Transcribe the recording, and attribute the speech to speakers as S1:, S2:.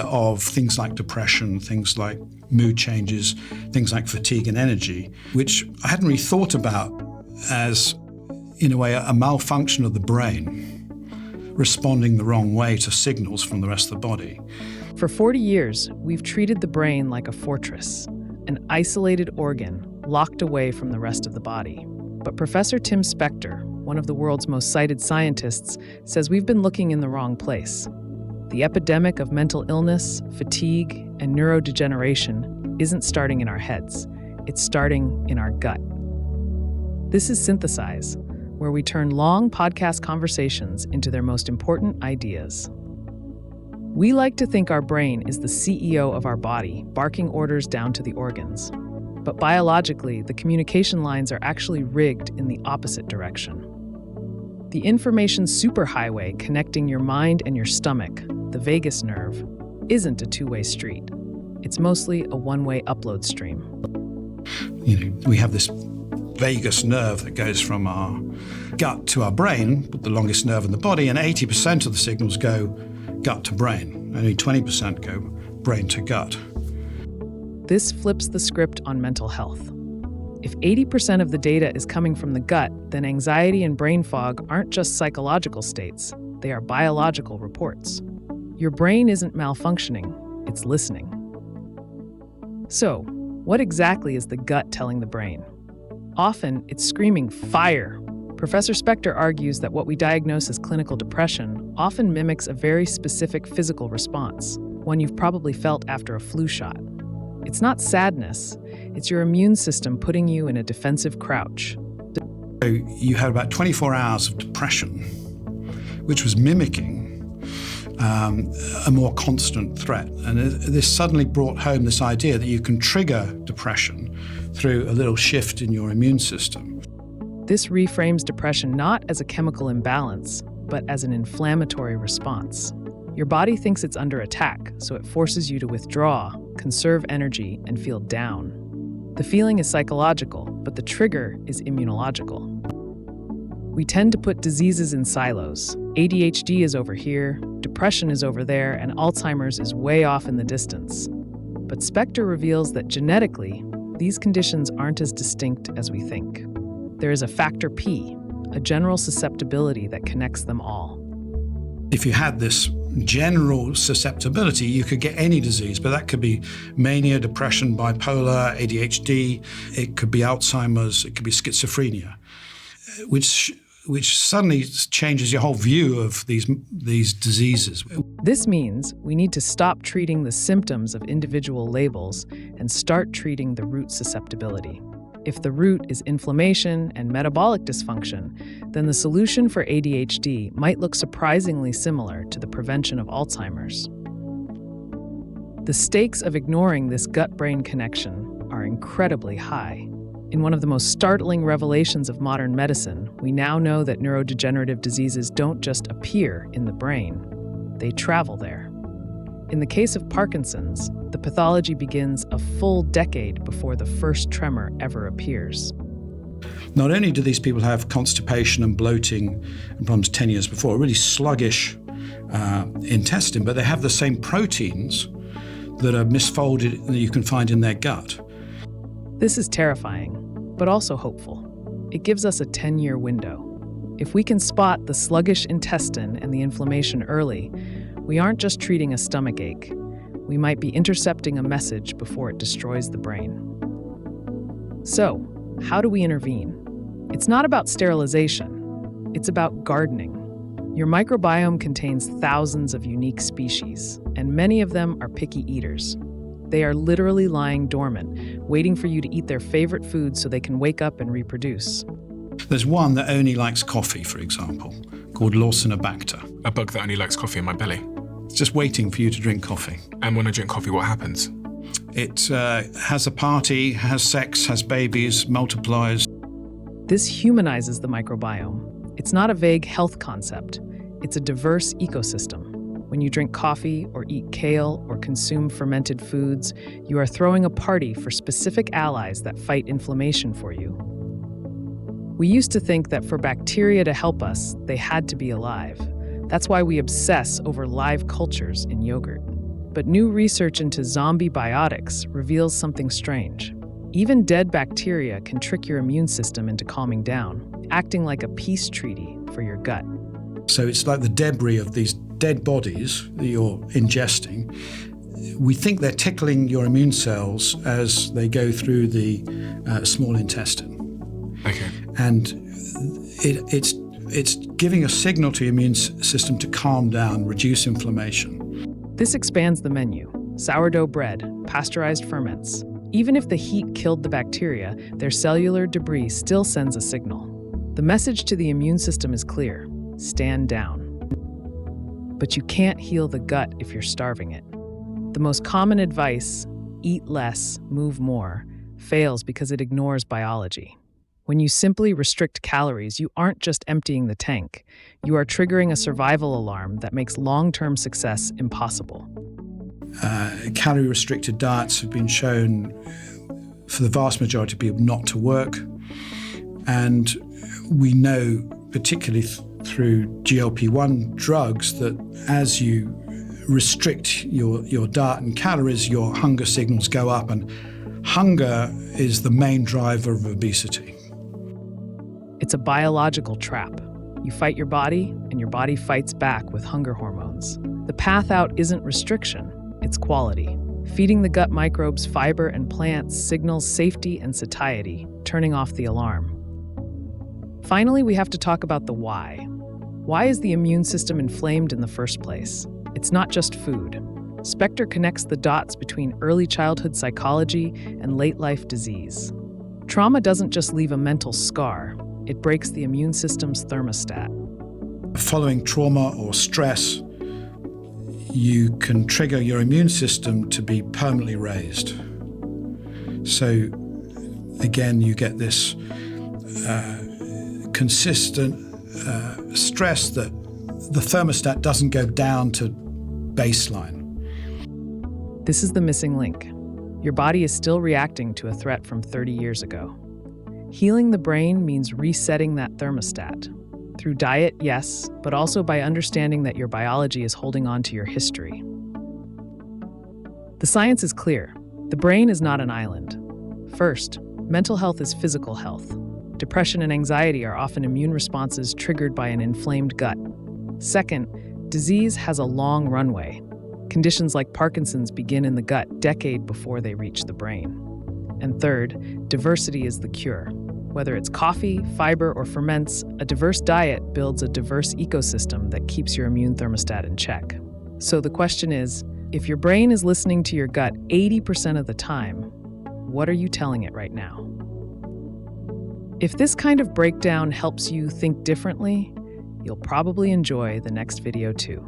S1: of things like depression, things like mood changes, things like fatigue and energy, which I hadn't really thought about as, in a way, a malfunction of the brain responding the wrong way to signals from the rest of the body.
S2: For 40 years, we've treated the brain like a fortress, an isolated organ locked away from the rest of the body. But Professor Tim Spector, one of the world's most cited scientists, says we've been looking in the wrong place. The epidemic of mental illness, fatigue, and neurodegeneration isn't starting in our heads. It's starting in our gut. This is Synthesize, where we turn long podcast conversations into their most important ideas. We like to think our brain is the CEO of our body, barking orders down to the organs. But biologically, the communication lines are actually rigged in the opposite direction. The information superhighway connecting your mind and your stomach, the vagus nerve, isn't a two-way street. It's mostly a one-way upload stream.
S1: We have this vagus nerve that goes from our gut to our brain, the longest nerve in the body, and 80% of the signals go gut to brain. Only 20% go brain to gut.
S2: This flips the script on mental health. If 80% of the data is coming from the gut, then anxiety and brain fog aren't just psychological states, they are biological reports. Your brain isn't malfunctioning, it's listening. So, what exactly is the gut telling the brain? Often, it's screaming, "Fire!" Professor Spector argues that what we diagnose as clinical depression often mimics a very specific physical response, one you've probably felt after a flu shot. It's not sadness, it's your immune system putting you in a defensive crouch.
S1: So you had about 24 hours of depression, which was mimicking a more constant threat. And this suddenly brought home this idea that you can trigger depression through a little shift in your immune system.
S2: This reframes depression not as a chemical imbalance, but as an inflammatory response. Your body thinks it's under attack, so it forces you to withdraw, conserve energy, and feel down. The feeling is psychological, but the trigger is immunological. We tend to put diseases in silos. ADHD is over here, depression is over there, and Alzheimer's is way off in the distance. But Spector reveals that genetically, these conditions aren't as distinct as we think. There is a factor P, a general susceptibility that connects them all.
S1: If you had this general susceptibility, you could get any disease, but that could be mania, depression, bipolar, ADHD, it could be Alzheimer's, it could be schizophrenia, which suddenly changes your whole view of these diseases.
S2: This means we need to stop treating the symptoms of individual labels and start treating the root susceptibility. If the root is inflammation and metabolic dysfunction, then the solution for ADHD might look surprisingly similar to the prevention of Alzheimer's. The stakes of ignoring this gut-brain connection are incredibly high. In one of the most startling revelations of modern medicine, we now know that neurodegenerative diseases don't just appear in the brain, they travel there. In the case of Parkinson's, the pathology begins a full decade before the first tremor ever appears.
S1: Not only do these people have constipation and bloating and problems 10 years before, a really sluggish intestine, but they have the same proteins that are misfolded that you can find in their gut.
S2: This is terrifying, but also hopeful. It gives us a 10-year window. If we can spot the sluggish intestine and the inflammation early, we aren't just treating a stomach ache. We might be intercepting a message before it destroys the brain. So, how do we intervene? It's not about sterilization. It's about gardening. Your microbiome contains thousands of unique species, and many of them are picky eaters. They are literally lying dormant, waiting for you to eat their favorite food so they can wake up and reproduce.
S1: There's one that only likes coffee, for example, called Lawsonobacter.
S3: A bug that only likes coffee in my belly.
S1: It's just waiting for you to drink coffee.
S3: And when I drink coffee, what happens?
S1: It has a party, has sex, has babies, multiplies.
S2: This humanizes the microbiome. It's not a vague health concept. It's a diverse ecosystem. When you drink coffee or eat kale or consume fermented foods, you are throwing a party for specific allies that fight inflammation for you. We used to think that for bacteria to help us, they had to be alive. That's why we obsess over live cultures in yogurt. But new research into zombie-biotics reveals something strange. Even dead bacteria can trick your immune system into calming down, acting like a peace treaty for your gut.
S1: So it's like the debris of these dead bodies that you're ingesting. We think they're tickling your immune cells as they go through the small intestine.
S3: Okay.
S1: And it's giving a signal to your immune system to calm down, reduce inflammation.
S2: This expands the menu. Sourdough bread, pasteurized ferments. Even if the heat killed the bacteria, their cellular debris still sends a signal. The message to the immune system is clear: stand down. But you can't heal the gut if you're starving it. The most common advice, eat less, move more, fails because it ignores biology. When you simply restrict calories, you aren't just emptying the tank. You are triggering a survival alarm that makes long-term success impossible.
S1: Calorie-restricted diets have been shown for the vast majority of people not to work. And we know, particularly through GLP-1 drugs, that as you restrict your diet and calories, your hunger signals go up, and hunger is the main driver of obesity.
S2: It's a biological trap. You fight your body, and your body fights back with hunger hormones. The path out isn't restriction, it's quality. Feeding the gut microbes fiber and plants signals safety and satiety, turning off the alarm. Finally, we have to talk about the why. Why is the immune system inflamed in the first place? It's not just food. Spector connects the dots between early childhood psychology and late-life disease. Trauma doesn't just leave a mental scar, it breaks the immune system's thermostat.
S1: Following trauma or stress, you can trigger your immune system to be permanently raised. So again, you get this consistent stress that the thermostat doesn't go down to baseline.
S2: This is the missing link. Your body is still reacting to a threat from 30 years ago. Healing the brain means resetting that thermostat. Through diet, yes, but also by understanding that your biology is holding on to your history. The science is clear. The brain is not an island. First, mental health is physical health. Depression and anxiety are often immune responses triggered by an inflamed gut. Second, disease has a long runway. Conditions like Parkinson's begin in the gut decades before they reach the brain. And third, diversity is the cure. Whether it's coffee, fiber, or ferments, a diverse diet builds a diverse ecosystem that keeps your immune thermostat in check. So the question is, if your brain is listening to your gut 80% of the time, what are you telling it right now? If this kind of breakdown helps you think differently, you'll probably enjoy the next video too.